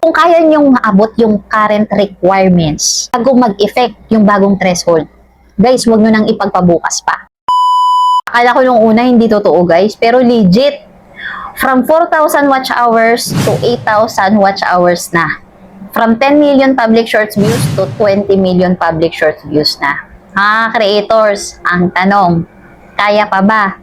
kung kaya nyong maabot yung current requirements bago mag-effect yung bagong threshold, guys, huwag nyo nang ipagpabukas pa. Akala ko nung una hindi totoo, guys, pero legit. From 4,000 watch hours to 8,000 watch hours na. From 10 million public shorts views to 20 million public shorts views na. Creators, ang tanong, kaya pa ba?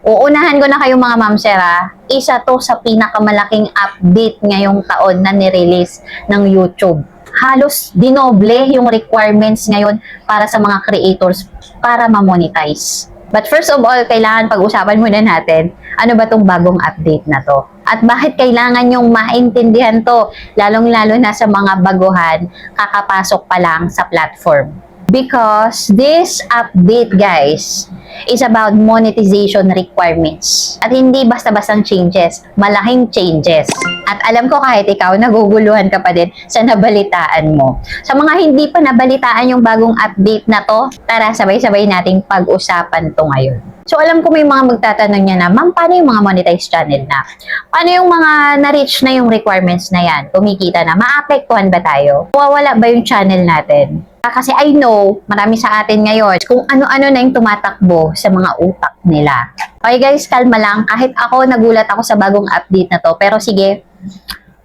Uunahan ko na kayong mga mamsir, isa to sa pinakamalaking update ngayong taon na nirelease ng YouTube. Halos dinoble yung requirements ngayon para sa mga creators para ma-monetize. But first of all, kailangan pag-usapan muna natin ano ba tong bagong update na to. At bakit kailangan yung maintindihan to, lalong-lalo na sa mga baguhan, kakapasok pa lang sa platform. Because this update, guys, is about monetization requirements. At hindi basta-bastang changes, malaking changes. At alam ko kahit ikaw, naguguluhan ka pa din sa nabalitaan mo. Sa mga hindi pa nabalitaan yung bagong update na to, tara sabay-sabay nating pag-usapan to ngayon. So alam ko may mga magtatanong niya na, ma'am, paano yung mga monetized channel na? Paano yung mga na-reach na yung requirements na yan? Kumikita na, maapektuhan ba tayo? Mawawala ba yung channel natin? Kasi I know, marami sa atin ngayon, kung ano-ano na yung tumatakbo sa mga utak nila. Okay guys, kalma lang. Kahit ako, nagulat ako sa bagong update na to. Pero sige,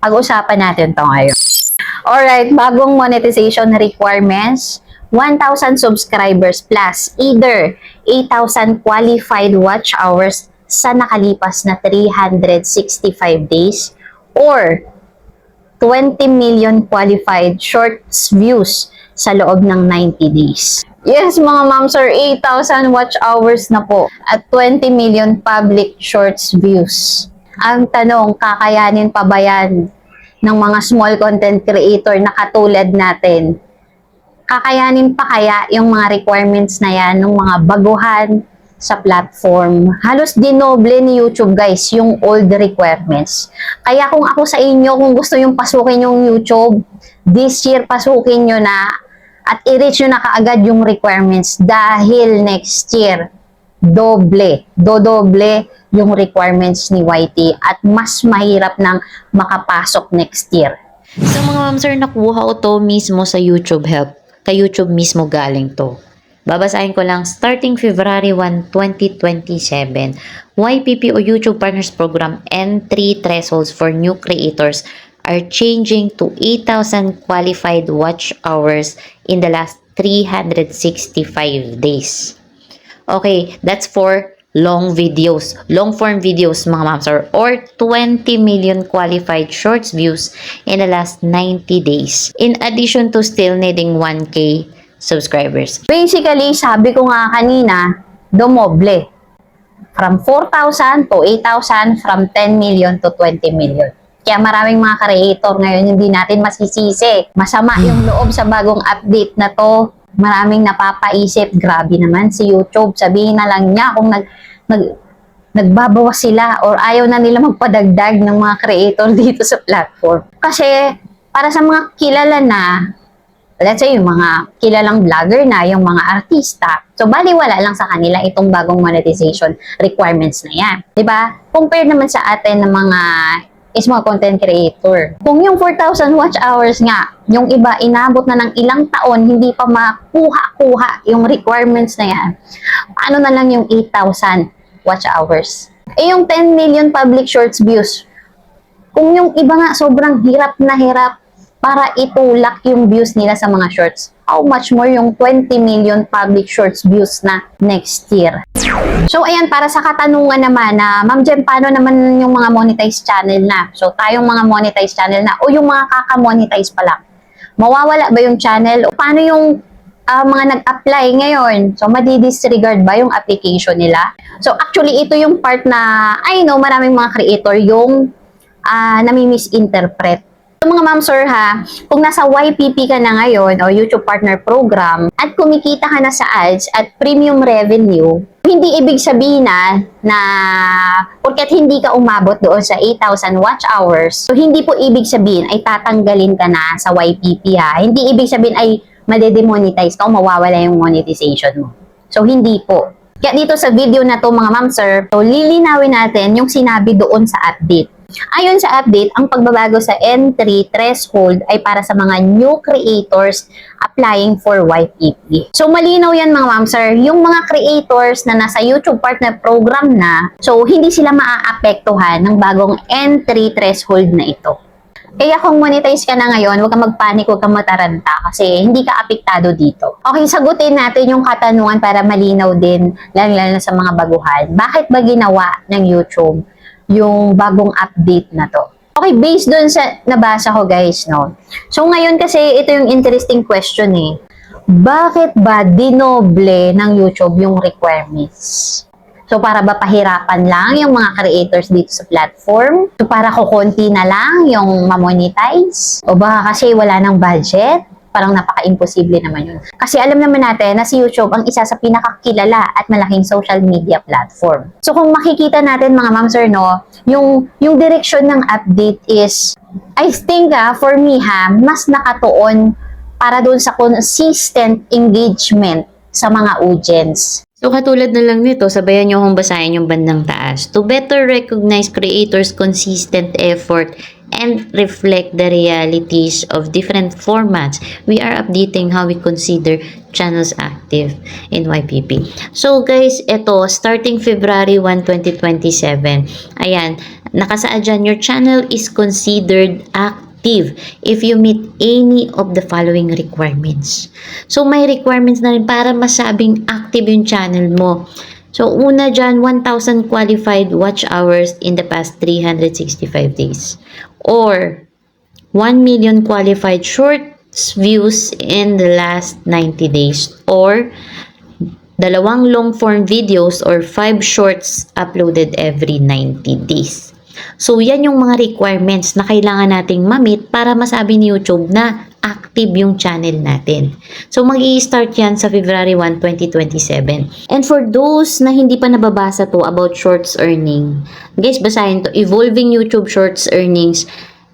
pag-usapan natin to ngayon. Alright, bagong monetization requirements. 1,000 subscribers plus either 8,000 qualified watch hours sa nakalipas na 365 days or 20 million qualified shorts views sa loob ng 90 days. Yes, mga ma'am sir, 8,000 watch hours na po at 20 million public shorts views. Ang tanong, kakayanin pa ba yan ng mga small content creator na katulad natin? Kakayanin pa kaya yung mga requirements na yan ng mga baguhan sa platform? Halos dinoble ni YouTube, guys, yung old requirements. Kaya kung ako sa inyo, kung gusto yung pasukin yung YouTube, this year pasukin nyo na at i-reach nyo na kaagad yung requirements dahil next year, dodoble yung requirements ni YT at mas mahirap nang makapasok next year. So mga ma'am sir, nakuha ko to mismo sa YouTube Help. Kay YouTube mismo galing to. Babasahin ko lang, starting February 1, 2027, YPP o YouTube Partners Program entry thresholds for new creators are changing to 8,000 qualified watch hours in the last 365 days. Okay, that's for long videos, long form videos mga ma'am sir, or 20 million qualified shorts views in the last 90 days. In addition to still needing 1K subscribers. Basically, sabi ko nga kanina, dumoble. From 4,000 to 8,000, from 10 million to 20 million. Kaya maraming mga creator ngayon hindi natin masisisi. Masama yung loob sa bagong update na to. Maraming napapaisip, grabe naman si YouTube. Sabihin na lang niya kung nagbabawas sila or ayaw na nila magpadagdag ng mga creator dito sa platform. Kasi para sa mga kilala na, let's say yung mga kilalang vlogger na, yung mga artista, so baliwala lang sa kanila itong bagong monetization requirements na yan. Diba? Compare naman sa atin ng mga small content creator. Kung yung 4,000 watch hours nga, yung iba inabot na ng ilang taon, hindi pa makuha-kuha yung requirements na yan, paano na lang yung 8,000 watch hours? Yung 10 million public shorts views, kung yung iba nga sobrang hirap na hirap para itulak yung views nila sa mga shorts, how much more yung 20 million public shorts views na next year? So, ayan, para sa katanungan naman na, Ma'am Jem, paano naman yung mga monetized channel na? So, tayong mga monetized channel na o yung mga kaka-monetize pa lang. Mawawala ba yung channel? O paano yung mga nag-apply ngayon? So, madi-disregard ba yung application nila? So, actually, ito yung part na, I know, maraming mga creator yung nami-misinterpret. So, mga ma'am sir kung nasa YPP ka na ngayon o YouTube Partner Program at kumikita ka na sa ads at premium revenue, hindi ibig sabihin na porket hindi ka umabot doon sa 8,000 watch hours, so hindi po ibig sabihin ay tatanggalin ka na sa YPP Hindi ibig sabihin ay madedemonetize ka o mawawala yung monetization mo. So, hindi po. Kaya dito sa video na to mga ma'am sir, so lilinawin natin yung sinabi doon sa update. Ayon sa update, ang pagbabago sa entry threshold ay para sa mga new creators applying for YPP. So malinaw yan mga ma'am sir, yung mga creators na nasa YouTube Partner Program na, so hindi sila maaapektuhan ng bagong entry threshold na ito. Kaya kung monetize ka na ngayon, huwag kang magpanik, huwag kang mataranta kasi hindi ka apektado dito. Okay, sagutin natin yung katanungan para malinaw din, lalo na sa mga baguhan. Bakit ba ginawa ng YouTube yung bagong update na to? Okay, based dun sa nabasa ko guys, no? So ngayon kasi ito yung interesting question eh. Bakit ba dinoble ng YouTube yung requirements? So, para ba pahirapan lang yung mga creators dito sa platform? So, para kukunti na lang yung mamonetize? O baka kasi wala ng budget? Parang napaka-imposible naman yun. Kasi alam naman natin na si YouTube ang isa sa pinakakilala at malaking social media platform. So, kung makikita natin mga ma'am sir, no, yung direksyon ng update is, I think for me mas nakatuon para doon sa consistent engagement sa mga audience. So katulad na lang nito, sabayan nyo akong basahin yung bandang taas. To better recognize creators' consistent effort and reflect the realities of different formats, we are updating how we consider channels active in YPP. So guys, ito, starting February 1, 2027, ayan, nakasaad dyan, your channel is considered active if you meet any of the following requirements. So, may requirements na rin para masabing active yung channel mo. So, una dyan, 1,000 qualified watch hours in the past 365 days. Or, 1 million qualified shorts views in the last 90 days. Or, 2 long form videos or 5 shorts uploaded every 90 days. So, yan yung mga requirements na kailangan nating ma-meet para masabi ni YouTube na active yung channel natin. So, mag-i-start yan sa February 1, 2027. And for those na hindi pa nababasa to about shorts earning, guys, basahin to, Evolving YouTube Shorts Earnings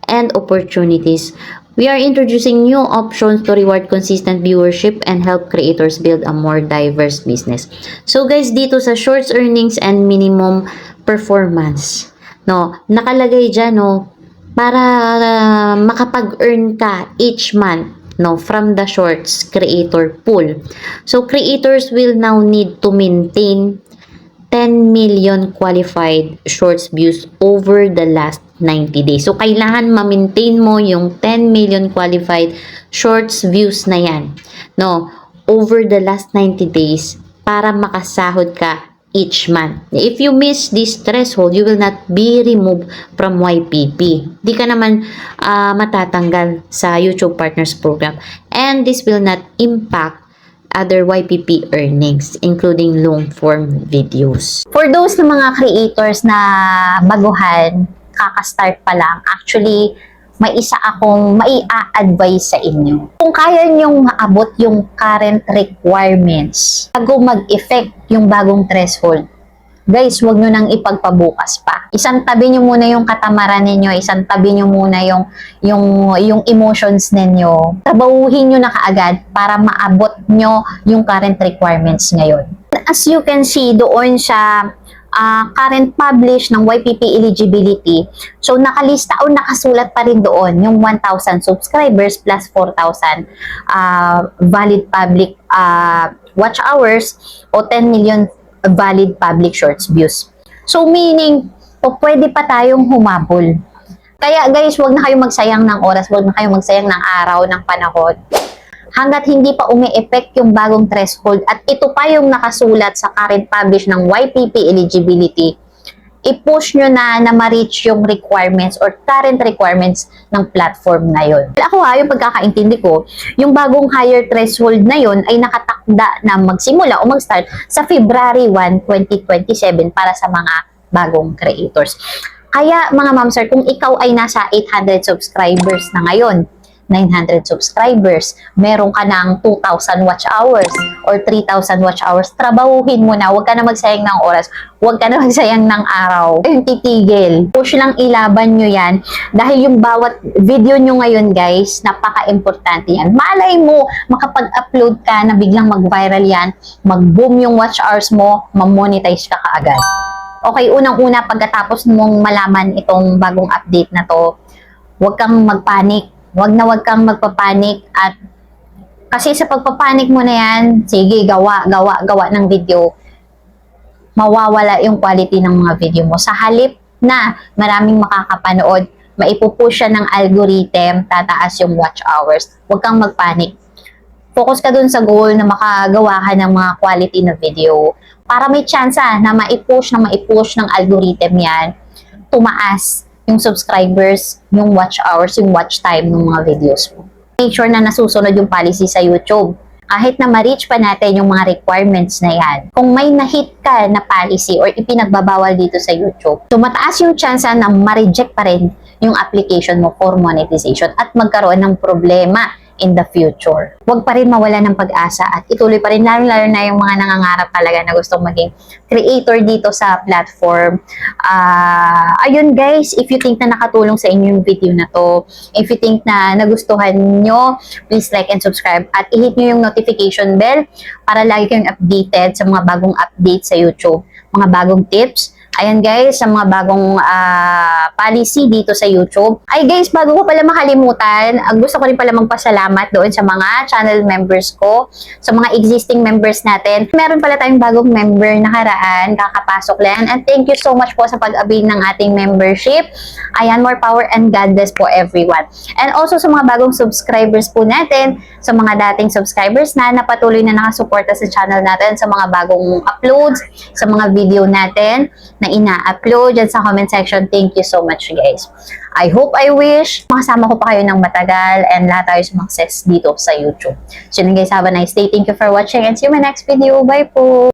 and Opportunities. We are introducing new options to reward consistent viewership and help creators build a more diverse business. So, guys, dito sa shorts earnings and minimum performance, no, nakalagay dyan, no, para makapag-earn ka each month, no, from the shorts creator pool. So, creators will now need to maintain 10 million qualified shorts views over the last 90 days. So, kailangan ma-maintain mo yung 10 million qualified shorts views na yan, no, over the last 90 days para makasahod ka each month. If you miss this threshold, you will not be removed from YPP. Di ka naman matatanggal sa YouTube Partners Program. And this will not impact other YPP earnings, including long-form videos. For those na mga creators na baguhan, kaka-start pa lang, actually, may isa akong mai-a-advise sa inyo. Kung kaya niyong maabot yung current requirements bago mag-effect yung bagong threshold, guys, huwag nyo nang ipagpabukas pa. Isang tabi nyo muna yung katamaran ninyo, isang tabi nyo muna yung emotions ninyo. Trabahuhin nyo na kaagad para maabot nyo yung current requirements ngayon. As you can see, doon sa current publish ng YPP eligibility. So, nakalista o nakasulat pa rin doon yung 1,000 subscribers plus 4,000 valid public watch hours o 10 million valid public shorts views. So, meaning, pwede pa tayong humabol. Kaya guys, huwag na kayong magsayang ng oras, huwag na kayong magsayang ng araw, ng panahon. Hanggat hindi pa umi-effect yung bagong threshold at ito pa yung nakasulat sa current publish ng YPP eligibility, i-push nyo na ma-reach yung requirements or current requirements ng platform na yun. Ako yung pagkakaintindi ko, yung bagong higher threshold na yun ay nakatakda na magsimula o mag-start sa February 1, 2027 para sa mga bagong creators. Kaya mga ma'am sir, kung ikaw ay nasa 800 subscribers na ngayon, 900 subscribers, meron ka ng 2,000 watch hours or 3,000 watch hours, trabahuhin mo na, huwag ka na magsayang ng oras, huwag ka na magsayang ng araw. Yung titigil, push lang, ilaban nyo yan, dahil yung bawat video nyo ngayon guys, napaka-importante yan. Malay mo, makapag-upload ka na biglang mag-viral yan, mag-boom yung watch hours mo, ma-monetize ka kaagad. Okay, unang-una, pagkatapos mong malaman itong bagong update na to, huwag kang magpanik. Huwag kang magpapanik at kasi sa pagpapanik mo na yan, sige, gawa ng video, mawawala yung quality ng mga video mo. Sa halip na maraming makakapanood, maipupush siya ng algorithm, tataas yung watch hours. Huwag kang magpanik. Focus ka dun sa goal na makagawa ka ng mga quality na video para may chance na maipush ng algorithm yan, tumaas yung subscribers, yung watch hours, yung watch time ng mga videos mo. Make sure na nasusunod yung policy sa YouTube. Kahit na ma-reach pa natin yung mga requirements na yan, kung may na-hit ka na policy or ipinagbabawal dito sa YouTube, so mataas yung chance na ma-reject pa rin yung application mo for monetization at magkaroon ng problema in the future. Huwag pa rin mawala ng pag-asa at ituloy pa rin, lalo na yung mga nangangarap talaga na gustong maging creator dito sa platform. Ayun guys, if you think na nakatulong sa inyo yung video na to, if you think na nagustuhan nyo, please like and subscribe at i-hit nyo yung notification bell para lagi kayong updated sa mga bagong updates sa YouTube, mga bagong tips. Ayan guys, sa mga bagong policy dito sa YouTube. Ay guys, bago ko pala makalimutan, gusto ko rin pala magpasalamat doon sa mga channel members ko, sa mga existing members natin. Meron pala tayong bagong member nakaraan, kakapasok lang. And thank you so much po sa pag-avail ng ating membership. Ayan, more power and God bless po everyone. And also sa mga bagong subscribers po natin, sa mga dating subscribers na patuloy na nakasuporta sa channel natin, sa mga bagong uploads, sa mga video natin na ina-upload dyan sa comment section. Thank you so much guys. I hope, I wish makasama ko pa kayo ng matagal and lahat tayo sumakses dito sa YouTube. So yun guys, have a nice day. Thank you for watching and see you in my next video. Bye po!